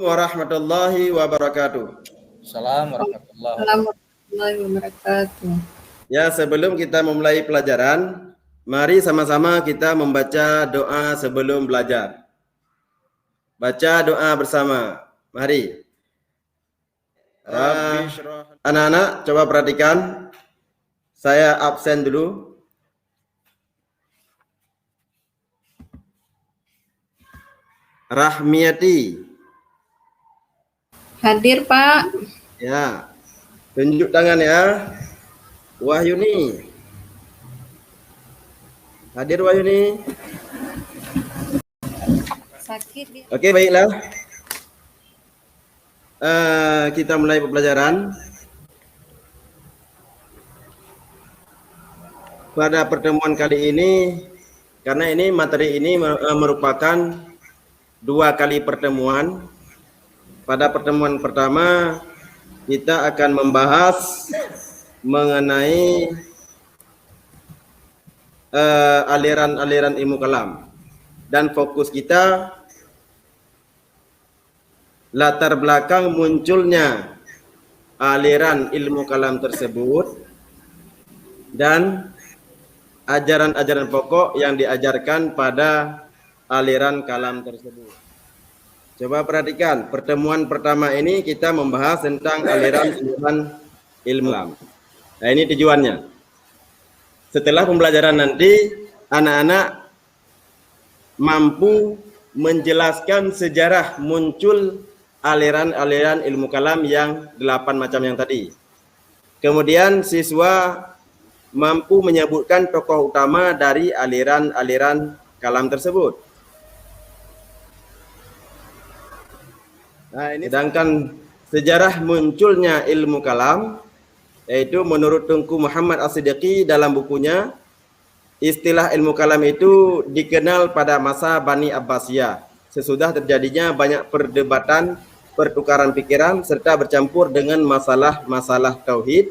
warahmatullahi wabarakatuh. Assalamualaikum warahmatullahi wabarakatuh. Ya, sebelum kita memulai pelajaran, mari sama-sama kita membaca doa sebelum belajar. Baca doa bersama. Mari. Anak-anak, coba perhatikan. Saya absen dulu. Rahmiati. Hadir, Pak. Ya. Tunjuk tangan ya. Wahyuni. Hadir Wahyuni. Sakit dia. Oke, baiklah. Kita mulai pembelajaran. Pada pertemuan kali ini, karena ini materi ini merupakan 2 kali pertemuan. Pada pertemuan pertama, kita akan membahas mengenai aliran-aliran ilmu kalam. Dan fokus kita latar belakang munculnya aliran ilmu kalam tersebut dan ajaran-ajaran pokok yang diajarkan pada aliran kalam tersebut. Coba perhatikan, pertemuan pertama ini kita membahas tentang aliran-aliran ilmu kalam. Nah, ini tujuannya. Setelah pembelajaran nanti, anak-anak mampu menjelaskan sejarah muncul aliran-aliran ilmu kalam yang 8 macam yang tadi. Kemudian siswa mampu menyebutkan tokoh utama dari aliran-aliran kalam tersebut. Nah, ini sedangkan sejarah munculnya ilmu kalam, yaitu menurut Tunku Muhammad As-Siddiqi dalam bukunya, istilah ilmu kalam itu dikenal pada masa Bani Abbasiyah, sesudah terjadinya banyak perdebatan, pertukaran pikiran, serta bercampur dengan masalah-masalah tauhid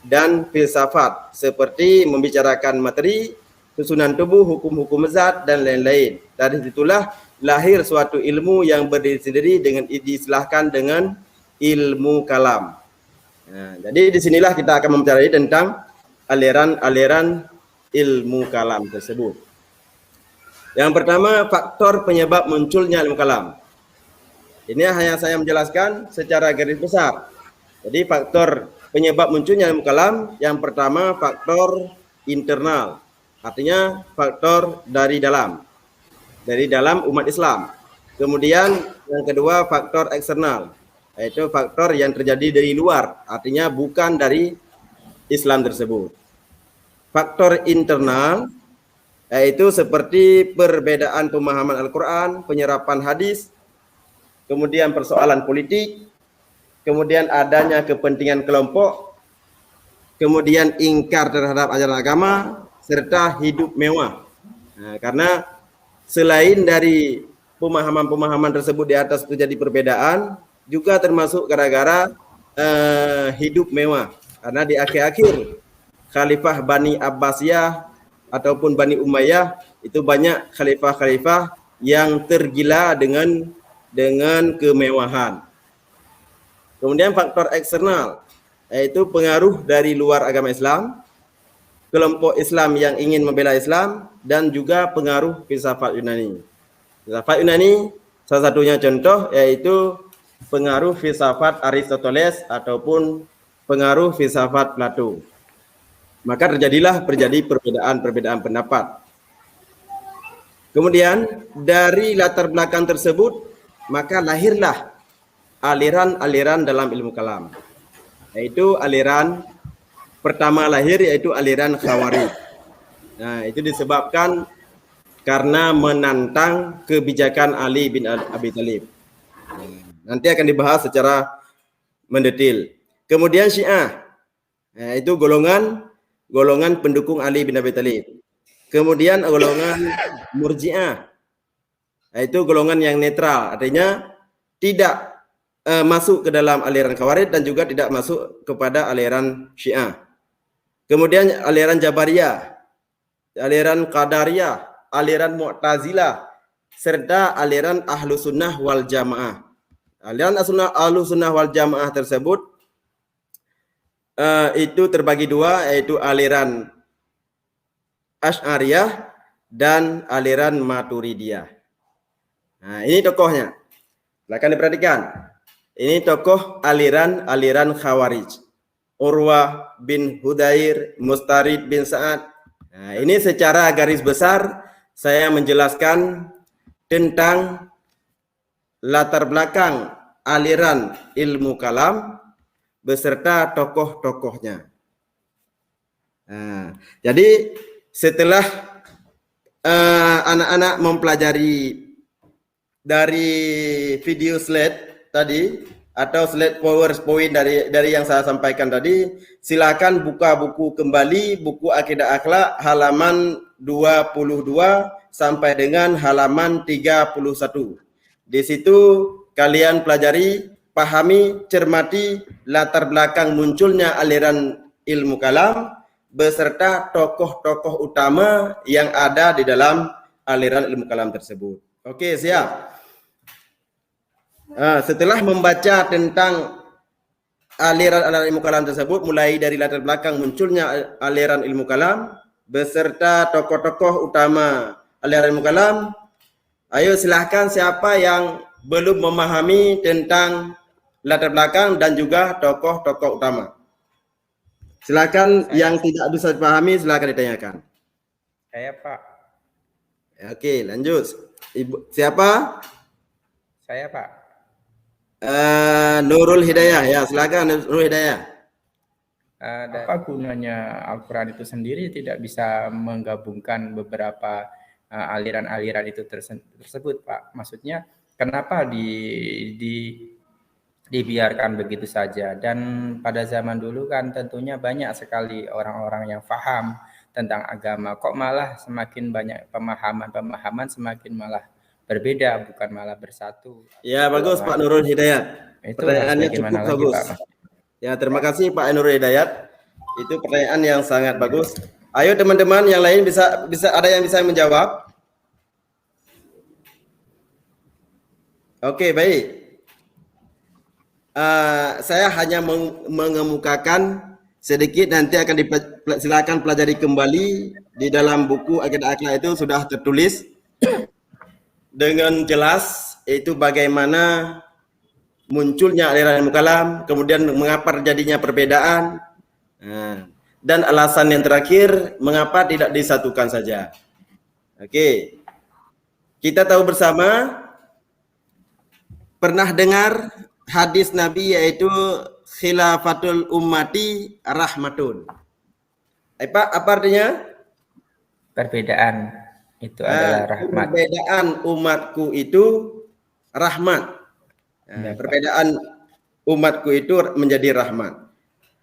dan filsafat, seperti membicarakan materi, susunan tubuh, hukum-hukum zat, dan lain-lain. Dari situlah lahir suatu ilmu yang berdiri sendiri dengan diistilahkan dengan ilmu kalam. Nah, jadi disinilah kita akan membicarakan tentang aliran-aliran ilmu kalam tersebut. Yang pertama, faktor penyebab munculnya ilmu kalam. Ini hanya saya menjelaskan secara garis besar. Jadi faktor penyebab munculnya ilmu kalam, yang pertama faktor internal, artinya faktor dari dalam umat Islam. Kemudian yang kedua faktor eksternal, yaitu faktor yang terjadi dari luar, artinya bukan dari Islam tersebut. Faktor internal yaitu seperti perbedaan pemahaman Al-Quran, penyerapan hadis, kemudian persoalan politik, kemudian adanya kepentingan kelompok, kemudian ingkar terhadap ajaran agama, serta hidup mewah. Nah, karena selain dari pemahaman-pemahaman tersebut di atas terjadi perbedaan, juga termasuk gara-gara hidup mewah. Karena di akhir-akhir Khalifah Bani Abbasiyah ataupun Bani Umayyah itu banyak khalifah-khalifah yang tergila dengan kemewahan. Kemudian faktor eksternal, yaitu pengaruh dari luar agama Islam, kelompok Islam yang ingin membela Islam, dan juga pengaruh filsafat Yunani. Filsafat Yunani salah satunya contoh yaitu pengaruh filsafat Aristoteles ataupun pengaruh filsafat Plato. Maka terjadilah perbedaan pendapat. Kemudian dari latar belakang tersebut, maka lahirlah aliran-aliran dalam ilmu kalam. Yaitu aliran pertama lahir yaitu aliran Khawarij. Nah, itu disebabkan karena menantang kebijakan Ali bin Abi Thalib. Nanti akan dibahas secara mendetail. Kemudian Syiah, itu golongan pendukung Ali bin Abi Thalib. Kemudian golongan Murji'ah, yaitu golongan yang netral, artinya tidak masuk ke dalam aliran Khawarij dan juga tidak masuk kepada aliran Syiah. Kemudian aliran Jabariyah, aliran Qadariyah, aliran Mu'tazilah, serta aliran Ahlus Sunnah wal Jamaah. Aliran Ahlussunnah wal Jamaah tersebut itu terbagi dua, yaitu aliran Asy'ariyah dan aliran Maturidiyah. Nah, ini tokohnya. Silakan diperhatikan. Ini tokoh aliran Khawarij. Urwah bin Hudair, Mustarid bin Sa'ad. Nah, ini secara garis besar saya menjelaskan tentang latar belakang aliran ilmu kalam beserta tokoh-tokohnya. Nah, jadi setelah anak-anak mempelajari dari video slide tadi atau slide PowerPoint dari yang saya sampaikan tadi, silakan buka buku kembali, buku Akidah Akhlak halaman 22 sampai dengan halaman 31. Di situ kalian pelajari, pahami, cermati latar belakang munculnya aliran ilmu kalam beserta tokoh-tokoh utama yang ada di dalam aliran ilmu kalam tersebut. Oke, siap. Setelah membaca tentang aliran ilmu kalam tersebut, mulai dari latar belakang munculnya aliran ilmu kalam beserta tokoh-tokoh utama aliran ilmu kalam, ayo silahkan siapa yang belum memahami tentang latar belakang dan juga tokoh-tokoh utama. Silakan yang tidak bisa dipahami silakan ditanyakan. Saya, Pak. Oke, lanjut. Ibu siapa? Saya, Pak. Nurul Hidayah, ya silakan Nurul Hidayah. Apa gunanya Al-Quran itu sendiri tidak bisa menggabungkan beberapa aliran-aliran itu tersebut, Pak? Maksudnya kenapa dibiarkan begitu saja? Dan pada zaman dulu kan tentunya banyak sekali orang-orang yang paham tentang agama. Kok malah semakin banyak pemahaman semakin malah berbeda, bukan malah bersatu. Ya, bagus Pak Nurul Hidayat. Pertanyaannya cukup bagus. Ya, terima kasih Pak Nurul Hidayat. Itu pertanyaan yang sangat bagus. Ayo teman-teman yang lain bisa ada yang bisa menjawab? Oke, baik. Saya hanya mengemukakan sedikit, nanti akan silakan pelajari kembali di dalam buku Akidah Akhlak itu sudah tertulis dengan jelas itu bagaimana munculnya aliran ilmu kalam, kemudian mengapa terjadinya perbedaan, dan alasan yang terakhir mengapa tidak disatukan saja. Oke, kita tahu bersama, pernah dengar hadis Nabi yaitu khilafatul ummati rahmatun. Apa artinya? Perbedaan itu adalah rahmat. Perbedaan umatku itu rahmat. Perbedaan umatku itu menjadi rahmat.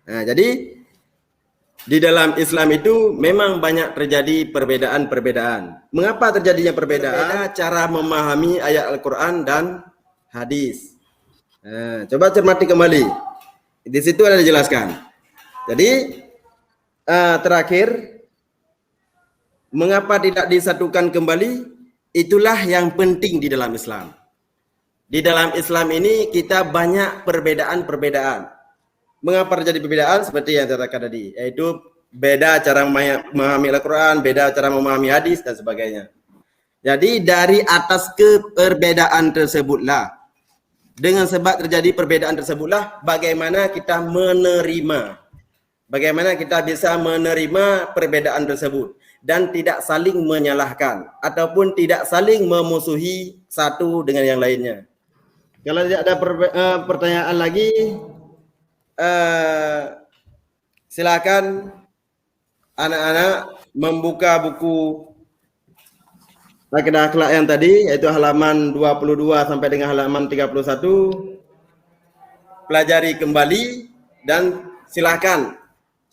Nah, jadi di dalam Islam itu memang banyak terjadi perbedaan-perbedaan. Mengapa terjadinya perbedaan? Cara memahami ayat Al-Quran dan hadis. Nah, coba cermati kembali. Di situ ada dijelaskan. Jadi terakhir, mengapa tidak disatukan kembali? Itulah yang penting di dalam Islam. Di dalam Islam ini kita banyak perbedaan-perbedaan. Mengapa terjadi perbedaan? Seperti yang saya katakan tadi, yaitu beda cara memahami Al-Quran, beda cara memahami hadis dan sebagainya. Jadi dari atas perbedaan tersebutlah, dengan sebab terjadi perbedaan tersebutlah, bagaimana kita menerima, bagaimana kita bisa menerima perbedaan tersebut dan tidak saling menyalahkan ataupun tidak saling memusuhi satu dengan yang lainnya. Kalau tidak ada pertanyaan lagi, silakan anak-anak membuka buku Akidah Akhlak yang tadi, yaitu halaman 22 sampai dengan halaman 31. Pelajari kembali dan silakan.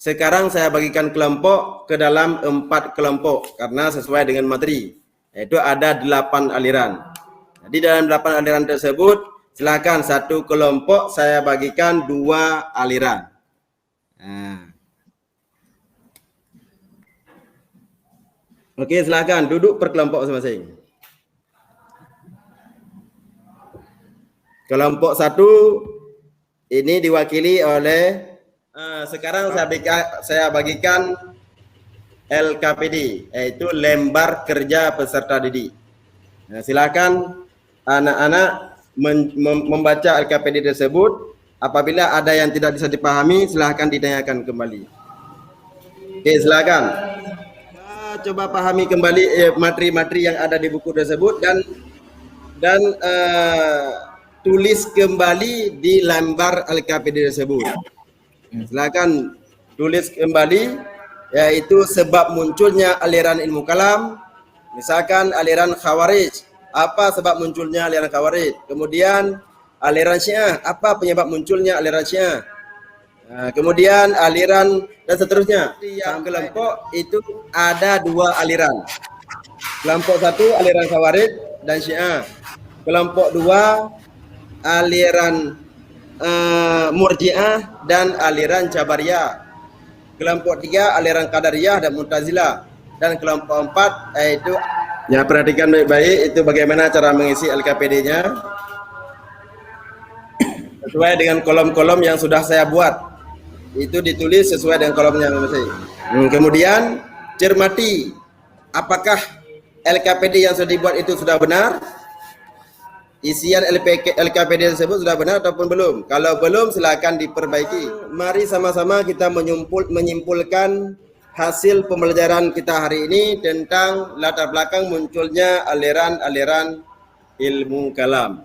Sekarang saya bagikan kelompok ke dalam 4 kelompok karena sesuai dengan materi, yaitu ada 8 aliran. Di dalam 8 aliran tersebut, silakan satu kelompok saya bagikan 2 aliran. Oke, silakan duduk per kelompok masing-masing. Kelompok 1 ini diwakili oleh sekarang saya bagikan LKPD, yaitu lembar kerja peserta didik. Nah, silakan anak-anak membaca LKPD tersebut. Apabila ada yang tidak bisa dipahami, silakan ditanyakan kembali. Oke, silakan. Coba pahami kembali materi-materi yang ada di buku tersebut dan tulis kembali di lembar LKPD tersebut. Silakan tulis kembali, yaitu sebab munculnya aliran ilmu kalam. Misalkan aliran Khawarij, apa sebab munculnya aliran Khawarij? Kemudian aliran Syiah, apa penyebab munculnya aliran Syiah? Nah, kemudian aliran dan seterusnya. Yang kelompok itu ada 2 aliran. Kelompok 1 aliran Khawarij dan Syiah. Kelompok 2 aliran Murji'ah dan aliran Jabariyah. Kelompok 3 aliran Qadariyah dan Mu'tazilah. Dan kelompok 4 yaitu, ya perhatikan baik-baik itu bagaimana cara mengisi LKPD-nya. Sesuai dengan kolom-kolom yang sudah saya buat. Itu ditulis sesuai dengan kolomnya. Kemudian cermati apakah LKPD yang sudah dibuat itu sudah benar, isian LKPD tersebut sudah benar ataupun belum. Kalau belum, silakan diperbaiki. Mari sama-sama kita menyimpulkan hasil pembelajaran kita hari ini tentang latar belakang munculnya aliran-aliran ilmu kalam.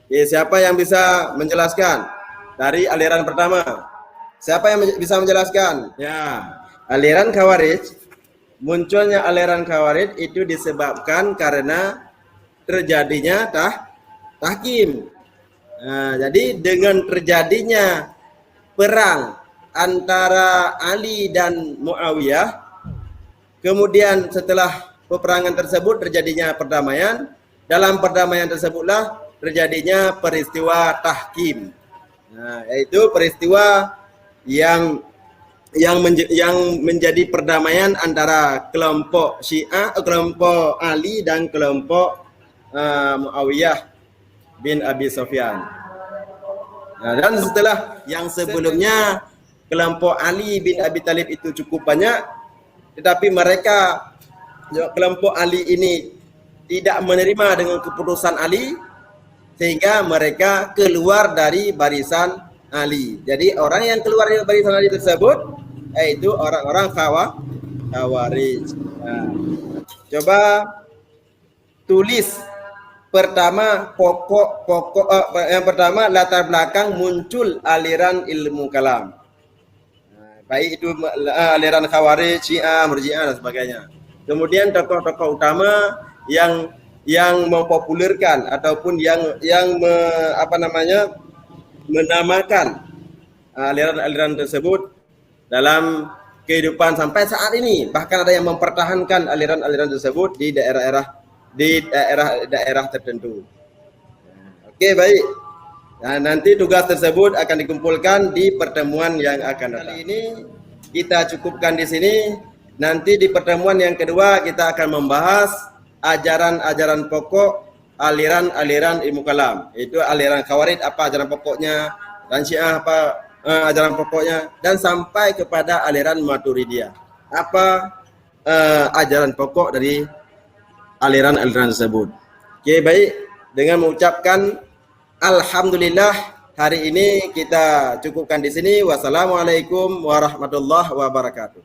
Siapa yang bisa menjelaskan dari aliran pertama? Siapa yang bisa menjelaskan? Ya, aliran Khawarij, munculnya aliran Khawarij itu disebabkan karena terjadinya tahkim. Nah, jadi dengan terjadinya perang antara Ali dan Muawiyah, kemudian setelah peperangan tersebut terjadinya perdamaian. Dalam perdamaian tersebutlah terjadinya peristiwa tahkim. Nah, yaitu peristiwa yang menjadi perdamaian antara kelompok Syiah, kelompok Ali dan kelompok Muawiyah bin Abi Sufyan. Nah, dan setelah yang sebelumnya kelompok Ali bin Abi Thalib itu cukup banyak, tetapi mereka kelompok Ali ini tidak menerima dengan keputusan Ali, sehingga mereka keluar dari barisan Ali. Jadi orang yang keluar dari barisan Ali tersebut yaitu orang-orang Khawarij. Nah, coba tulis pertama yang pertama latar belakang muncul aliran ilmu kalam. Nah, baik itu aliran Khawarij, Syiah, Murji'ah dan sebagainya. Kemudian tokoh-tokoh utama yang mempopulerkan ataupun yang menamakan aliran-aliran tersebut dalam kehidupan sampai saat ini. Bahkan ada yang mempertahankan aliran-aliran tersebut di daerah tertentu. Oke, baik. Nah, nanti tugas tersebut akan dikumpulkan di pertemuan yang akan datang. Kali ini kita cukupkan di sini. Nanti di pertemuan yang kedua kita akan membahas ajaran-ajaran pokok aliran-aliran ilmu kalam. Itu aliran Khawarij apa ajaran pokoknya, dan Syiah apa ajaran pokoknya, dan sampai kepada aliran Maturidiyah. Apa ajaran pokok dari aliran-aliran tersebut. Oke, baik. Dengan mengucapkan alhamdulillah, hari ini kita cukupkan di sini. Wassalamualaikum warahmatullahi wabarakatuh.